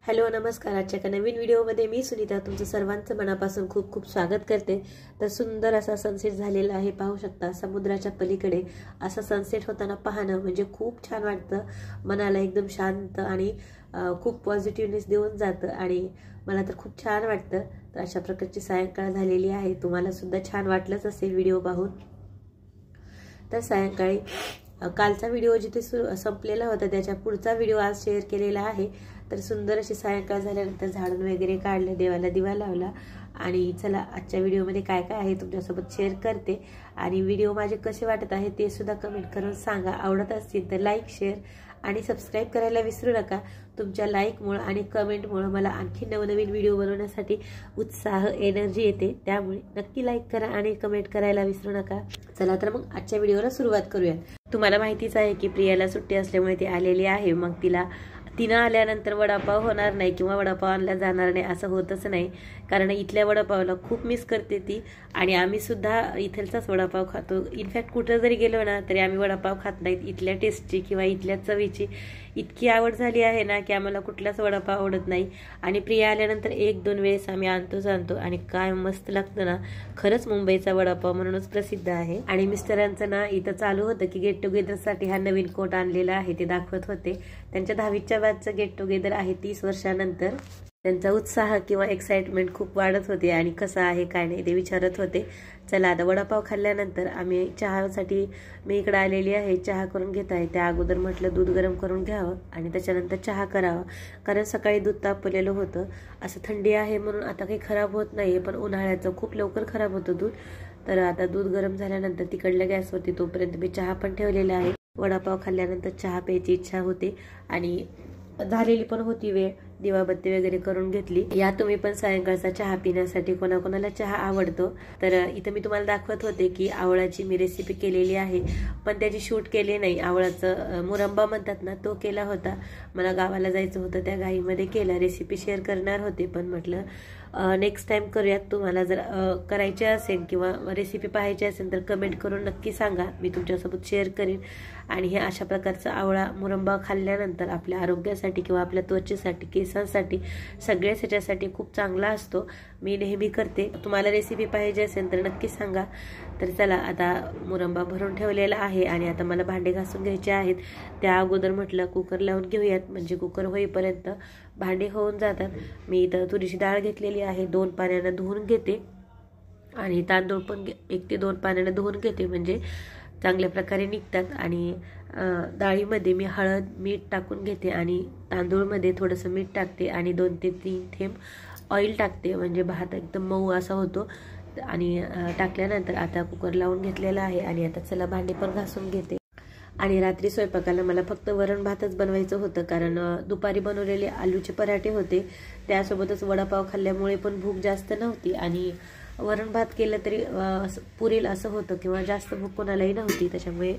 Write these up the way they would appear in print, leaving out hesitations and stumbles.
Hello नमस्कार। आजच्या एका नवीन व्हिडिओमध्ये मी सुनीता तुमचं सर्वांचं मनापासून खूप खूप स्वागत करते। तर सुंदर असा सनसेट झालेला आहे, पाहू शकता समुद्राच्या पलीकडे असा सनसेट होताना पाहणं म्हणजे खूप छान वाटतं, मनाला एकदम शांत आणि खूप पॉझिटिव्हनेस देऊन जातं आणि मला तर खूप छान वाटतं। तर अशा प्रकारची सायंकाळ झालेली आहे, तुम्हाला सुद्धा छान वाटलंच असेल व्हिडिओ पाहून। तर सायंकाळी कालचा व्हिडिओ जिथे संपलेला होता त्याच्या पुढचा व्हिडिओ आज शेअर केलेला आहे। तर सुंदर अशी सायंकाळ झाल्यानंतर झाडून वगैरे काढले, देवाला दिवा लावला आणि चला आजच्या व्हिडिओमध्ये काय काय आहे तुमच्यासोबत शेअर करते आणि व्हिडिओ माझे कसे वाटत आहे ते सुद्धा कमेंट करून सांगा। आवडत असतील तर लाईक शेअर आणि सबस्क्राइब करायला विसरू नका। तुमच्या लाईकमुळे आणि कमेंटमुळे मला आणखी नवनवीन व्हिडिओ बनवण्यासाठी उत्साह एनर्जी येते, त्यामुळे नक्की लाईक करा आणि कमेंट करायला विसरू नका। चला तर मग आजच्या व्हिडिओला सुरुवात करूया। तुम्हाला माहितीच आहे की प्रियाला सुट्टी असल्यामुळे ती आलेली आहे, मग तिनं आल्यानंतर वडापाव होणार नाही किंवा वडापाव आणला जाणार नाही असं होतच नाही, कारण इथल्या वडापावला खूप मिस करते ती आणि आम्ही सुद्धा इथलचाच वडापाव खातो। इनफॅक्ट कुठं जरी गेलो ना तरी आम्ही वडापाव खात नाहीत, इथल्या टेस्टची किंवा इथल्या चवीची इतकी आवड झाली आहे ना की आम्हाला कुठलाच वडापाव आवडत नाही। आणि प्रिया आल्यानंतर एक दोन वेळेस आम्ही आणतो आणि काय मस्त लागतं ना, खरंच मुंबईचा वडापाव म्हणूनच प्रसिद्ध आहे। आणि मिस्टरांचं ना इथं चालू होतं की गेट टुगेदरसाठी हा नवीन कोट आणलेला आहे, ते दाखवत होते। त्यांच्या 10वीच्या बॅचचं गेट टुगेदर आहे 30 वर्षानंतर। त्यांचा उत्साह किंवा एक्साइटमेंट खूप वाढत होते आणि कसं आहे काय नाही ते विचारत होते। चला आता वडापाव खाल्ल्यानंतर आम्ही चहासाठी मी इकडे आलेली आहे, चहा करून घेत आहे। त्या अगोदर म्हटलं दूध गरम करून घ्यावं आणि त्याच्यानंतर चहा करावा, कारण सकाळी दूध तापवलेलं होतं। असं थंडी आहे म्हणून आता काही खराब होत नाही, पण उन्हाळ्याचं खूप लवकर खराब होतं दूध। तर आता दूध गरम झाल्यानंतर तिकडल्या गॅसवरती तोपर्यंत मी चहा पण ठेवलेला आहे। वडापाव खाल्ल्यानंतर चहा प्यायची इच्छा होते आणि झालेली पण होती वेळ, दिवाबत्ती वगैरे करून घेतली। या तुम्ही पण सायंकाळचा चहा पिण्यासाठी, कोणाकोणाला चहा आवडतो। तर इथं मी तुम्हाला दाखवत होते की आवळाची मी रेसिपी केलेली आहे, पण त्याची शूट केली नाही। आवळाचं मुरंबा म्हणतात ना, तो केला होता। मला गावाला जायचं होतं, त्या घाईमध्ये केला। रेसिपी शेअर करणार होते पण म्हटलं नेक्स्ट टाइम करूयात। तुम्हाला जर करायचे असेल किंवा रेसिपी पाहायची असेल तर कमेंट करून नक्की सांगा, मी तुमच्यासोबत शेअर करेन। आणि हे अशा प्रकारचा आवळा मुरंबा खाल्ल्यानंतर आपल्या आरोग्यासाठी किंवा आपल्या त्वचेसाठी, केसांसाठी, सगळ्याच ह्याच्यासाठी खूप चांगला असतो। मी नेहमी करते, तुम्हाला रेसिपी पाहिजे असेल तर नक्की सांगा। तर चला आता मुरंबा भरून ठेवलेला आहे आणि आता मला भांडे घासून घ्यायचे आहेत। त्या अगोदर म्हटलं कुकर लावून घेऊयात, म्हणजे कुकर होईपर्यंत भांडे होऊन जातात। मी इथं तुरीची डाळ घेतलेली आहे, 2 पाण्यानं धुवून घेते आणि तांदूळ पण 1 ते 2 पाण्यानं धुवून घेते, म्हणजे चांगल्या प्रकारे निघतात। आणि डाळीमध्ये मी हळद मीठ टाकून घेते आणि तांदूळमध्ये थोडंसं मीठ टाकते आणि 2 ते 3 थेंब ऑइल टाकते, म्हणजे भात एकदम मऊ असा होतो। आणि टाकल्यानंतर आता कुकर लावून घेतलेला आहे आणि आता चला भांडे पण घासून घेते। आणि रात्री स्वयंपाकाला मला फक्त वरण भातच बनवायचं होतं, कारण दुपारी बनवलेले आलूचे पराठे होते, त्यासोबतच वडापाव खाल्ल्यामुळे पण भूक जास्त नव्हती आणि वरण भात केलं तरी पुरेल असं होतं किंवा जास्त भूक कोणालाही नव्हती, त्याच्यामुळे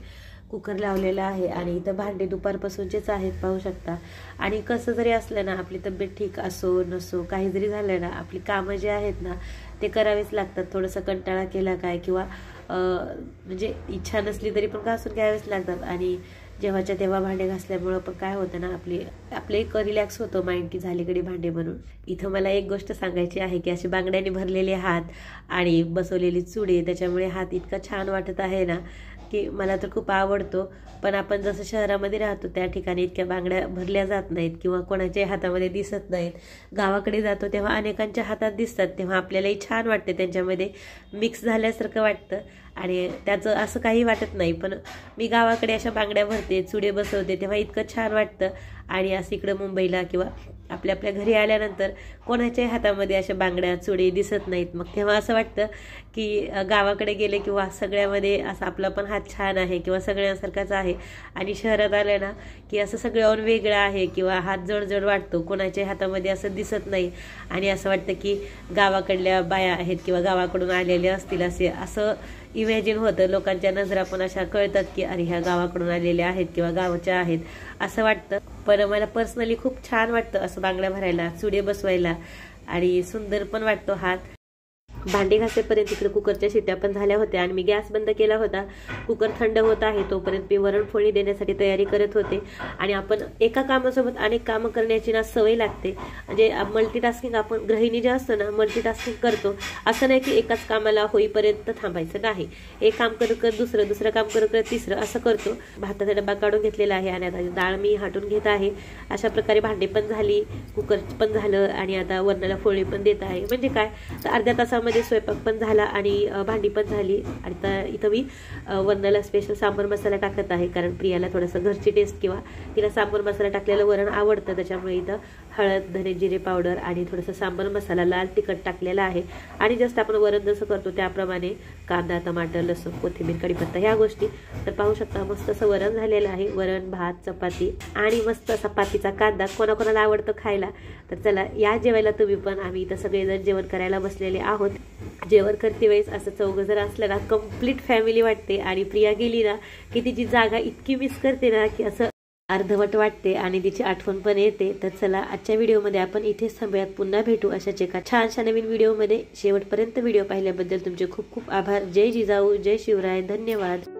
कुकर लावलेला आहे। आणि इथं भांडे दुपारपासूनचेच आहेत, पाहू शकता। आणि कसं जरी असलं ना, आपली तब्येत ठीक असो नसो, काही जरी झालं ना, आपली कामं जे आहेत ना ते करावेच लागतात। थोडंसं कंटाळा केला काय किंवा म्हणजे इच्छा नसली तरी पण घासून घ्यावेच लागतात। आणि जेव्हाच्या तेव्हा भांडे घासल्यामुळं पण काय होतं ना, आपले एक रिलॅक्स होतं माइंड की झाली कधी भांडे म्हणून। इथं मला एक गोष्ट सांगायची आहे की असे बांगड्याने भरलेले हात आणि बसवलेली चुडे, त्याच्यामुळे हात इतका छान वाटत आहे ना की मला तर खूप आवडतो। पण आपण जसं शहरामध्ये राहतो त्या ठिकाणी इतक्या बांगड्या भरल्या जात नाहीत किंवा कोणाच्याही हातामध्ये दिसत नाहीत। गावाकडे जातो तेव्हा अनेकांच्या हातात दिसतात, तेव्हा आपल्यालाही छान वाटते, त्यांच्यामध्ये मिक्स झाल्यासारखं वाटतं आणि त्याचं असं काही वाटत नाही। पण मी गावाकडे अशा बांगड्या भरते, चुडे बसवते, तेव्हा इतकं छान वाटतं। आणि असं इकडं मुंबईला किंवा आपल्या घरी आल्यानंतर कोणाच्याही हातामध्ये अशा बांगड्या चुडे दिसत नाहीत, मग तेव्हा असं वाटतं की गावाकडे गेले किंवा सगळ्यामध्ये असं आपला पण हात छान आहे किंवा सगळ्यांसारखाच आहे। आणि शहरात आलं ना की असं सगळ्यावर वेगळं आहे किंवा हात जड वाटतो, कोणाच्याही हातामध्ये असं दिसत नाही आणि असं वाटतं की गावाकडल्या बाया आहेत किंवा गावाकडून आलेल्या असतील असं इमॅजिन होतं। लोकांच्या नजरा पण अशा कळतात की अरे ह्या गावाकडून आलेल्या आहेत किंवा गावच्या आहेत असं वाटतं। पण मला पर्सनली खूप छान वाटतं असं बांगड्या भरायला, चुडे बसवायला आणि सुंदर पण वाटतो हात। भांडी घासेपर्यंत इकडे कुकरच्या शिट्या पण झाल्या होत्या आणि मी गॅस बंद केला होता. कुकर थंड होत आहे तोपर्यंत मी वरण फोडणी देण्यासाठी तयारी करत होते. आणि आपण एका कामासोबत अनेक कामं करण्याची ना सवय लागते. म्हणजे मल्टीटास्किंग, आपण गृहिणी जे असतो ना मल्टीटास्किंग करतो. असं नाही की एकाच कामाला होईपर्यंत थांबायचं नाही. एक काम करत करत दुसरं काम करत करत तिसरं असं करतो. भाताचा डबा काढून घेतलेला आहे आणि आता डाळ मी हाटून घेत आहे. अशा प्रकारे भांडी पण झाली, कुकर पण झालं आणि आता वरणाला फोडणी पण देत आहे. म्हणजे काय, तर अर्ध्या तासामध्ये स्वयंपाक पण झाला आणि भांडी पण झाली. आणि आता इथं मी वरणाला स्पेशल सांबर मसाला टाकत आहे, कारण प्रियाला थोडंसं घरची टेस्ट किंवा तिला सांबर मसाला टाकलेलं वरण आवडतं. त्याच्यामुळे इथं हळद, धने जिरे पावडर आणि थोडंसं सांबर मसाला, लाल तिखट टाकलेला आहे. आणि जस्ट आपण वरण जसं करतो त्याप्रमाणे कांदा, टमाटर, लसूण, कोथिंबीर, कढीपत्ता ह्या गोष्टी. तर पाहू शकता मस्त असं वरण झालेलं आहे. वरण, भात, चपाती आणि मस्त असा पातीचा कांदा. कोणाकोणाला आवडतं खायला, तर चला या जेवायला तुम्ही पण. आम्ही इथं सगळेजण जेवण करायला बसलेले आहोत. जेवण करते वेळेस असं चौघं जर असलं ना कंप्लीट फॅमिली वाटते. आणि प्रिया गेली ना की तिची जागा इतकी मिस करते ना की असं अर्धवट वाटते आणि तिची आठवण पण येते. तर चला आजच्या व्हिडिओमध्ये आपण इथेच थांबूयात. पुन्हा भेटू अशाच एका छानशा नवीन व्हिडिओमध्ये. शेवटपर्यंत व्हिडिओ पाहिल्याबद्दल तुमचे खूप खूप आभार. जय जिजाऊ, जय शिवराय, धन्यवाद.